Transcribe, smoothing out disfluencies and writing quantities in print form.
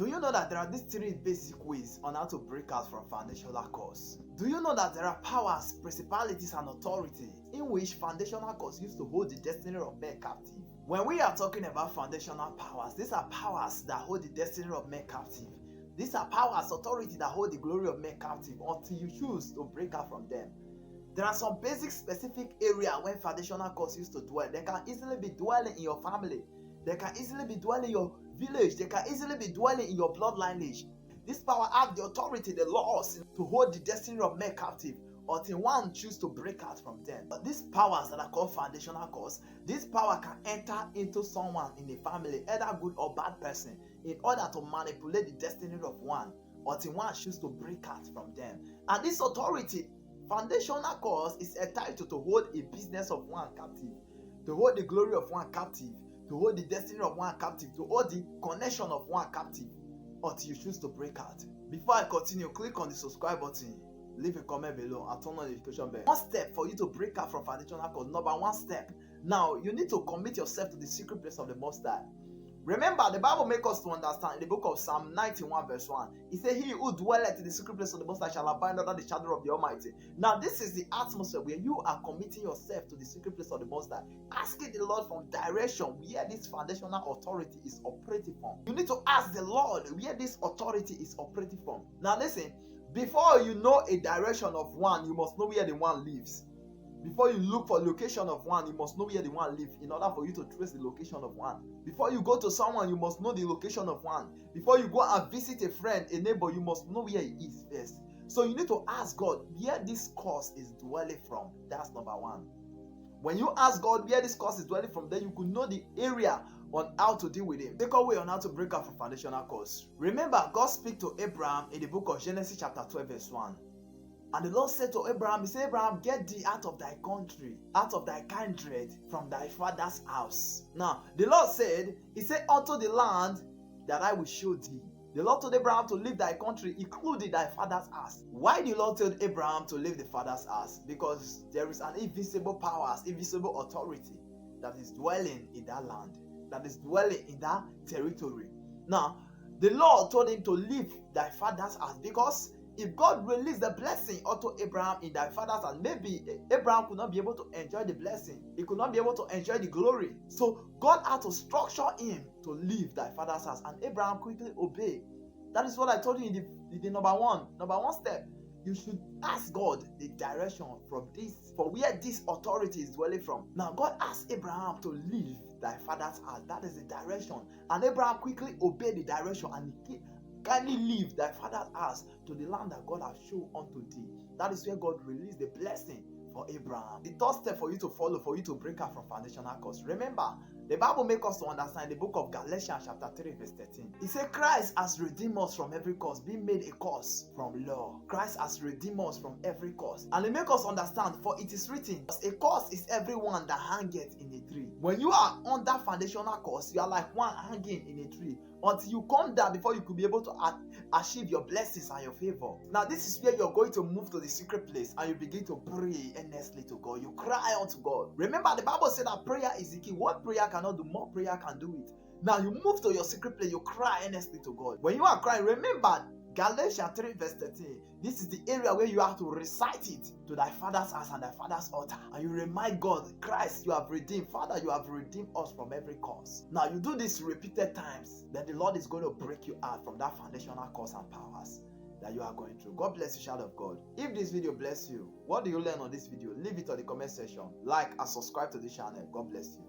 Do you know that there are these 3 basic ways on how to break out from foundational cause? Do you know that there are powers, principalities, and authorities in which foundational cause used to hold the destiny of men captive? When we are talking about foundational powers, these are powers that hold the destiny of men captive. These are powers, authority that hold the glory of men captive until you choose to break out from them. There are some basic specific areas where foundational cause used to dwell. They can easily be dwelling in your family. They can easily be dwelling in your village. They can easily be dwelling in your blood lineage. This power has the authority, the laws to hold the destiny of men captive until one choose to break out from them. But these powers that are called foundational cause, this power can enter into someone in a family, either good or bad person, in order to manipulate the destiny of one until one choose to break out from them. And this authority, foundational cause, is entitled to hold a business of one captive, to hold the glory of one captive, to hold the destiny of one captive, to hold the connection of one captive until you choose to break out. Before I continue, click on the subscribe button, leave a comment below, and turn on the notification bell. One step for you to break out from foundational cause. Number one step. Now, you need to commit yourself to the secret place of the Most High. Remember, the Bible makes us to understand in the book of Psalm 91 verse 1. It says, "He who dwelleth in the secret place of the Most High shall abide under the shadow of the Almighty." Now, this is the atmosphere where you are committing yourself to the secret place of the Most High, asking the Lord from direction where this foundational authority is operating from. You need to ask the Lord where this authority is operating from. Now, listen, before you know a direction of one, you must know where the one lives. Before you look for location of one, you must know where the one lives in order for you to trace the location of one. Before you go to someone, you must know the location of one. Before you go and visit a friend, a neighbor, you must know where he is first. So you need to ask God where this cause is dwelling from. That's number one. When you ask God where this cause is dwelling from, then you could know the area on how to deal with it. Second way on how to break out from foundational cause. Remember, God speak to Abraham in the book of Genesis chapter 12 verse 1. And the Lord said to Abraham, He said, "Abraham, get thee out of thy country, out of thy kindred, from thy father's house." Now, the Lord said, He said, "Unto the land that I will show thee." The Lord told Abraham to leave thy country, including thy father's house. Why the Lord told Abraham to leave the father's house? Because there is an invisible power, invisible authority that is dwelling in that land, that is dwelling in that territory. Now, the Lord told him to leave thy father's house because if God released the blessing unto Abraham in thy father's house, maybe Abraham could not be able to enjoy the blessing. He could not be able to enjoy the glory. So God had to structure him to leave thy father's house, and Abraham quickly obeyed. That is what I told you in the number one step. You should ask God the direction from this, for where this authority is dwelling from. Now, God asked Abraham to leave thy father's house. That is the direction. And Abraham quickly obeyed the direction, and he kindly leave thy father's house to the land that God has shown unto thee. That is where God released the blessing for Abraham. The third step for you to follow, for you to break out from foundational cause. Remember, the Bible makes us to understand the book of Galatians chapter 3 verse 13. It says, "Christ has redeemed us from every curse, being made a curse from law." Christ has redeemed us from every curse. And it makes us understand, for it is written, "A curse is everyone that hangeth in a tree." When you are under foundational curse, you are like one hanging in a tree until you come down before you could be able to achieve your blessings and your favor. Now, this is where you're going to move to the secret place and you begin to pray earnestly to God. You cry unto God. Remember, the Bible said that prayer is the key. What prayer cannot do, more prayer can do it. Now, you move to your secret place, you cry earnestly to God. When you are crying, remember Galatians 3 verse 13. This is the area where you have to recite it to thy father's house and thy father's altar. And you remind God, "Christ, you have redeemed. Father, you have redeemed us from every curse." Now, you do this repeated times, then the Lord is going to break you out from that foundational curse and powers that you are going through. God bless you, child of God. If this video bless you, what do you learn on this video? Leave it on the comment section. Like and subscribe to the channel. God bless you.